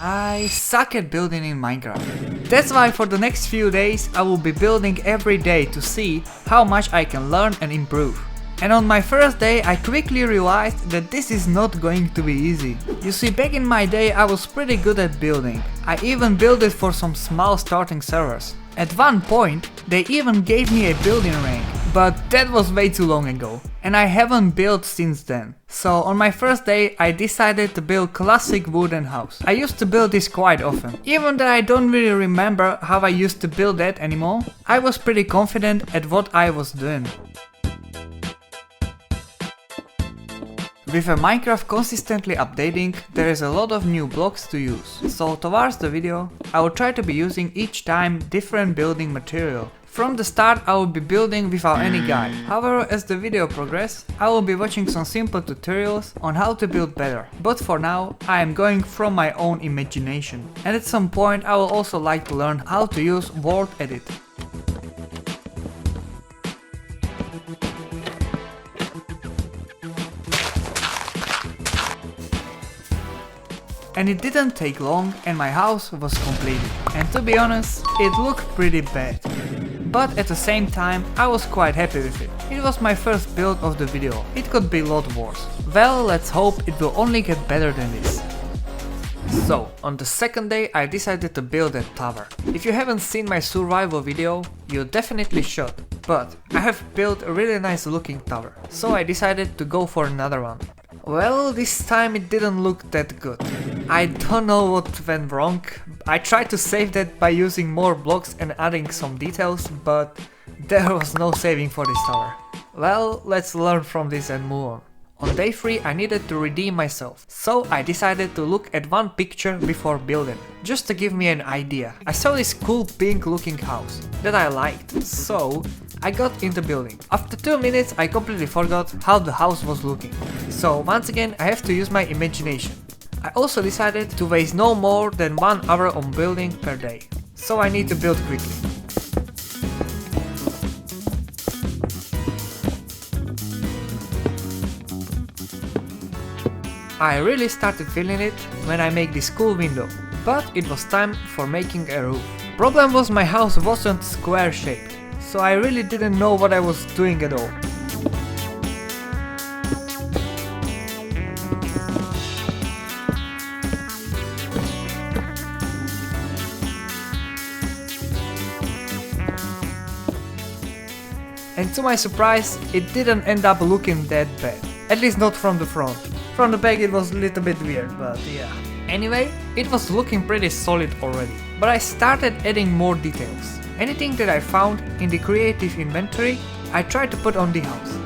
I suck at building in Minecraft. That's why for the next few days I will be building every day to see how much I can learn and improve. And on my first day I quickly realized that this is not going to be easy. You see, back in my day I was pretty good at building. I even built it for some small starting servers. At one point they even gave me a building rank, but that was way too long ago. And I haven't built since then. So on my first day I decided to build classic wooden house. I used to build this quite often. Even though I don't really remember how I used to build that anymore, I was pretty confident at what I was doing. With a Minecraft consistently updating, there is a lot of new blocks to use. So towards the video, I will try to be using each time different building material. From the start I will be building without any guide. However, as the video progresses, I will be watching some simple tutorials on how to build better. But for now, I am going from my own imagination. And at some point I will also like to learn how to use word edit. And it didn't take long and my house was completed. And to be honest, it looked pretty bad. But at the same time, I was quite happy with it. It was my first build of the video. It could be a lot worse. Well, let's hope it will only get better than this. So, on the second day I decided to build a tower. If you haven't seen my survival video, you definitely should. But I have built a really nice looking tower, so I decided to go for another one. Well, this time it didn't look that good. I don't know what went wrong. I tried to save that by using more blocks and adding some details, but there was no saving for this tower. Well, let's learn from this and move on. On day 3 I needed to redeem myself, so I decided to look at one picture before building, just to give me an idea. I saw this cool pink looking house that I liked, so I got into building. After 2 minutes I completely forgot how the house was looking. So once again I have to use my imagination. I also decided to waste no more than 1 hour on building per day, so I need to build quickly. I really started feeling it when I make this cool window, but it was time for making a roof. Problem was my house wasn't square shaped, so I really didn't know what I was doing at all. And to my surprise, it didn't end up looking that bad. At least not from the front. From the back it was a little bit weird, but yeah. Anyway, it was looking pretty solid already. But I started adding more details. Anything that I found in the creative inventory, I tried to put on the house.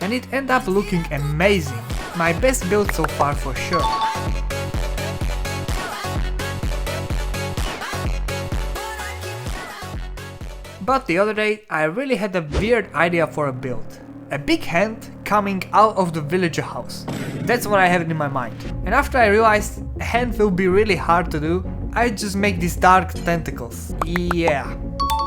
And it ended up looking amazing. My best build so far for sure. But the other day I really had a weird idea for a build. A big hand coming out of the villager house. That's what I had in my mind. And after I realized a hand will be really hard to do, I just make these dark tentacles. Yeah,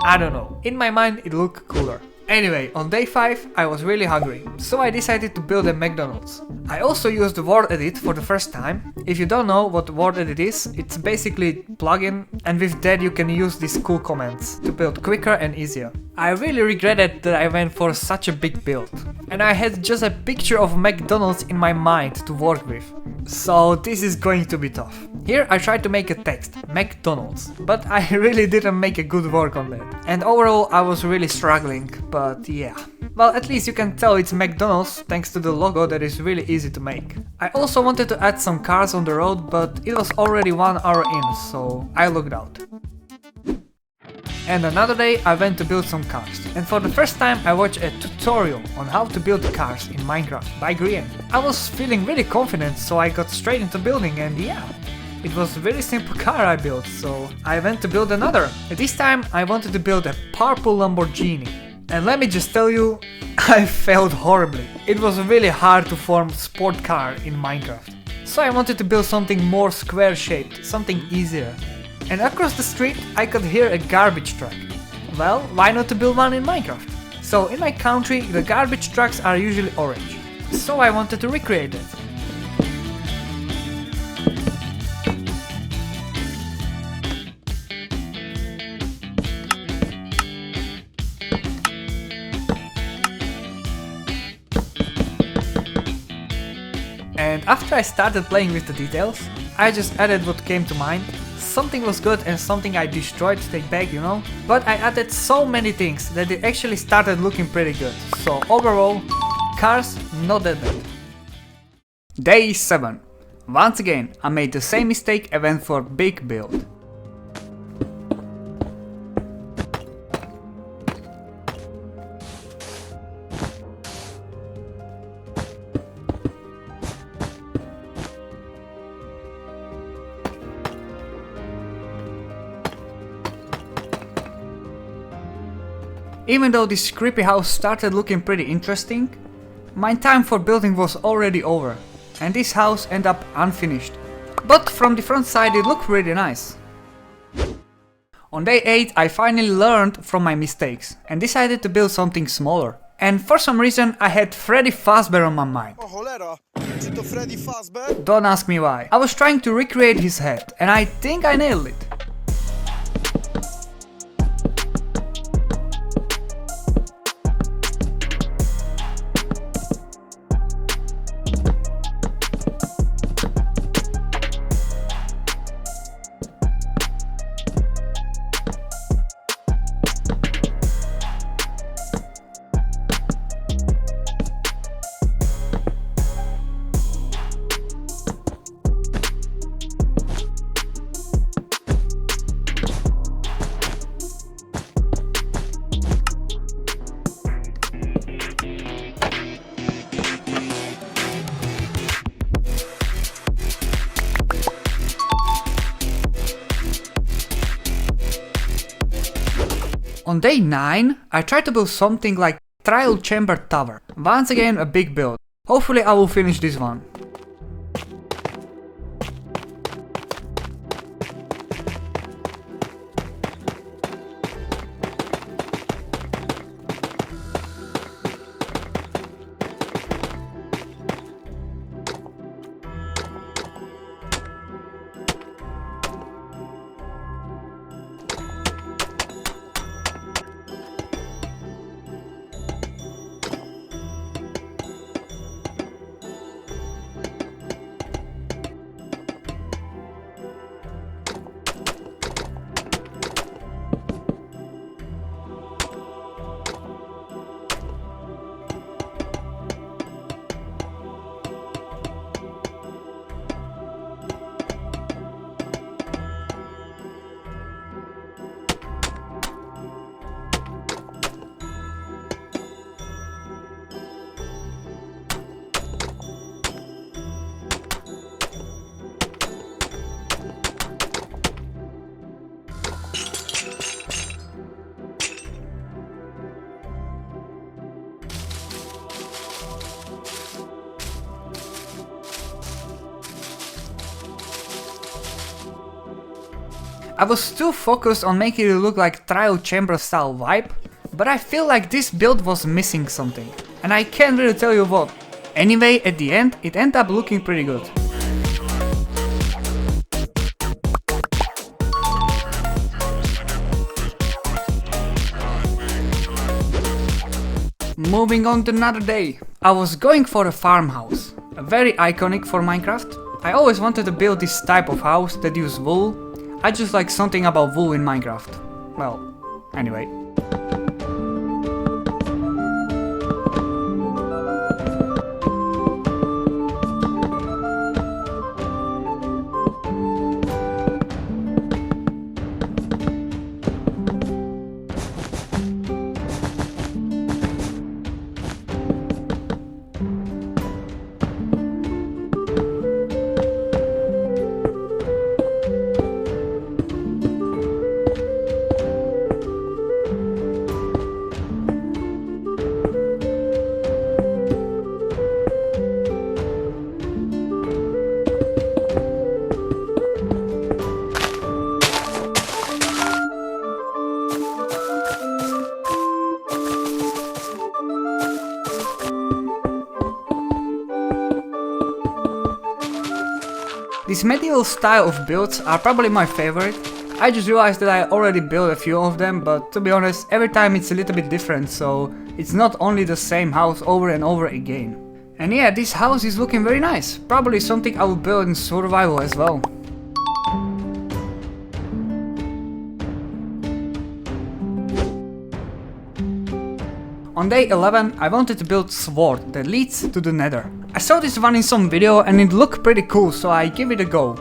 I don't know. In my mind it looked cooler. Anyway, on day 5 I was really hungry, so I decided to build a McDonald's. I also used the word edit for the first time. If you don't know what word edit is, it's basically a plugin, and with that you can use these cool commands to build quicker and easier. I really regretted that I went for such a big build, and I had just a picture of McDonald's in my mind to work with. So this is going to be tough. Here I tried to make a text, McDonald's, but I really didn't make a good work on that. And overall I was really struggling, but yeah. Well, at least you can tell it's McDonald's thanks to the logo that is really easy to make. I also wanted to add some cars on the road, but it was already 1 hour in, so I logged out. And another day I went to build some cars, and for the first time I watched a tutorial on how to build cars in Minecraft by Grian. I was feeling really confident, so I got straight into building, and yeah, It was a very simple car I built, so I went to build another. This time I wanted to build a purple Lamborghini. And let me just tell you, I failed horribly. It was really hard to form sport car in Minecraft. So I wanted to build something more square shaped, something easier. And across the street I could hear a garbage truck. Well, why not to build one in Minecraft? So in my country the garbage trucks are usually orange. So I wanted to recreate it. And after I started playing with the details, I just added what came to mind. Something was good and something I destroyed to take back, you know? But I added so many things that it actually started looking pretty good. So overall, cars not that bad. Day 7. Once again, I made the same mistake and went for big build. Even though this creepy house started looking pretty interesting, my time for building was already over, and this house ended up unfinished. But from the front side it looked really nice. On day 8 I finally learned from my mistakes and decided to build something smaller. And for some reason I had Freddy Fazbear on my mind. Oh cholera, czy to Freddy Fazbear? Don't ask me why. I was trying to recreate his head and I think I nailed it. On day 9, I tried to build something like Trial Chamber Tower. Once again a big build. Hopefully I will finish this one. I was too focused on making it look like Trial Chamber style vibe, but I feel like this build was missing something, and I can't really tell you what. Anyway, at the end, it ended up looking pretty good. Moving on to another day. I was going for a farmhouse, very iconic for Minecraft. I always wanted to build this type of house that uses wool. I just like something about wool in Minecraft. Well, anyway. This medieval style of builds are probably my favorite. I just realized that I already built a few of them, but to be honest, every time it's a little bit different, so it's not only the same house over and over again. And yeah, this house is looking very nice. Probably something I will build in survival as well. On day 11, I wanted to build sword that leads to the nether. I saw this one in some video and it looked pretty cool, so I give it a go.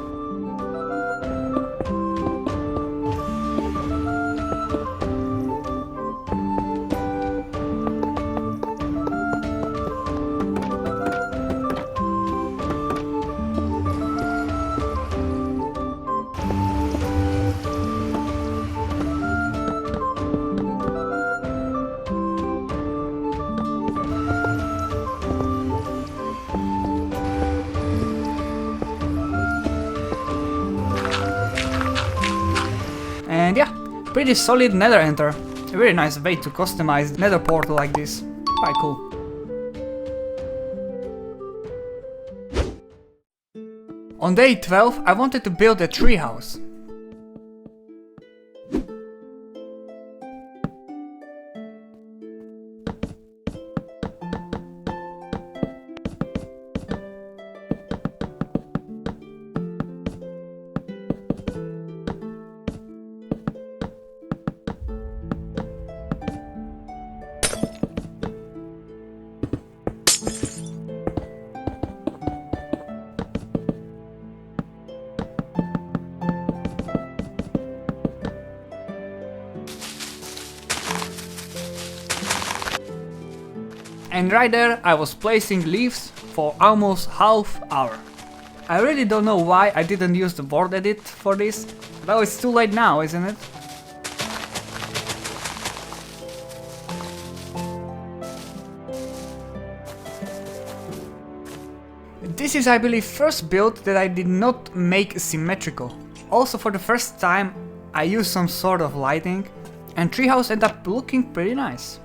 And yeah, pretty solid nether enter. A very nice way to customize nether portal like this. Quite cool. On day 12, I wanted to build a treehouse. And right there I was placing leaves for almost half hour. I really don't know why I didn't use the board edit for this. Well, it's too late now, isn't it? This is, I believe, first build that I did not make symmetrical. Also, for the first time I used some sort of lighting and treehouse ended up looking pretty nice.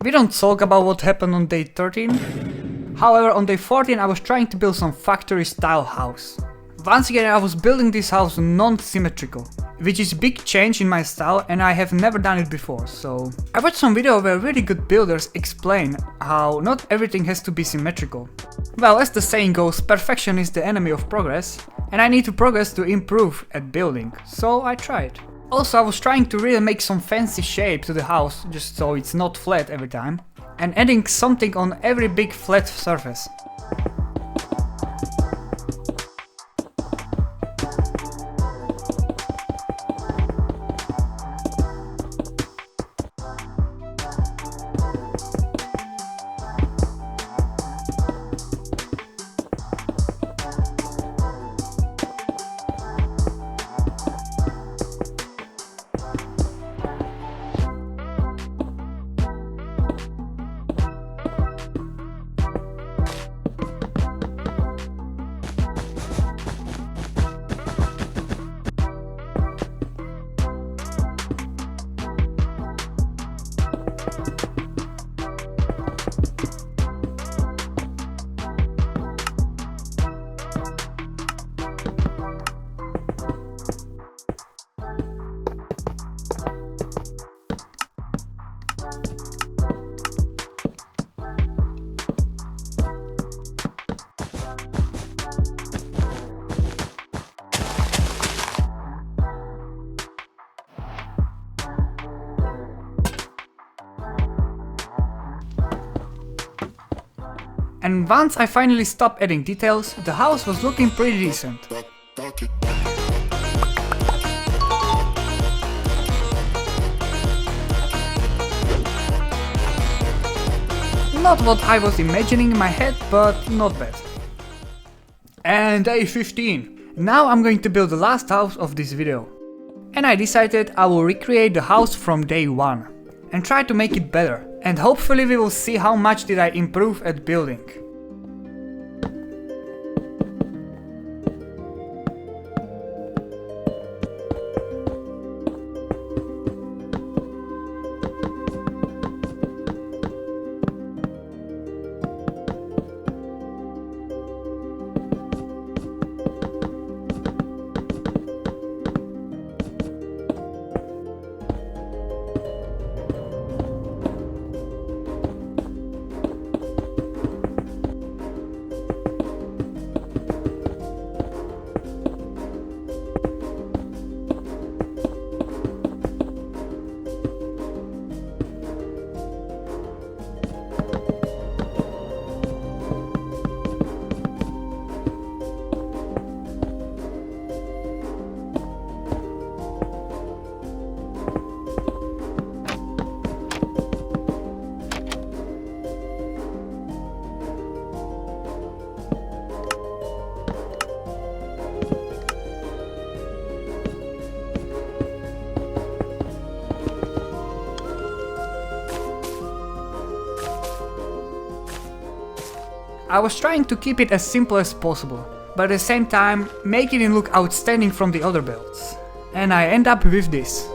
We don't talk about what happened on day 13. However, on day 14 I was trying to build some factory style house. Once again I was building this house non-symmetrical, which is a big change in my style and I have never done it before, so... I watched some video where really good builders explain how not everything has to be symmetrical. Well, as the saying goes, perfection is the enemy of progress, and I need to progress to improve at building, so I tried. Also, I was trying to really make some fancy shape to the house, just so it's not flat every time, and adding something on every big flat surface. And once I finally stopped adding details, the house was looking pretty decent. Not what I was imagining in my head, but not bad. And day 15. Now I'm going to build the last house of this video. And I decided I will recreate the house from day 1 and try to make it better And hopefully we will see how much did I improve at building. I was trying to keep it as simple as possible, but at the same time making it look outstanding from the other builds. And I end up with this.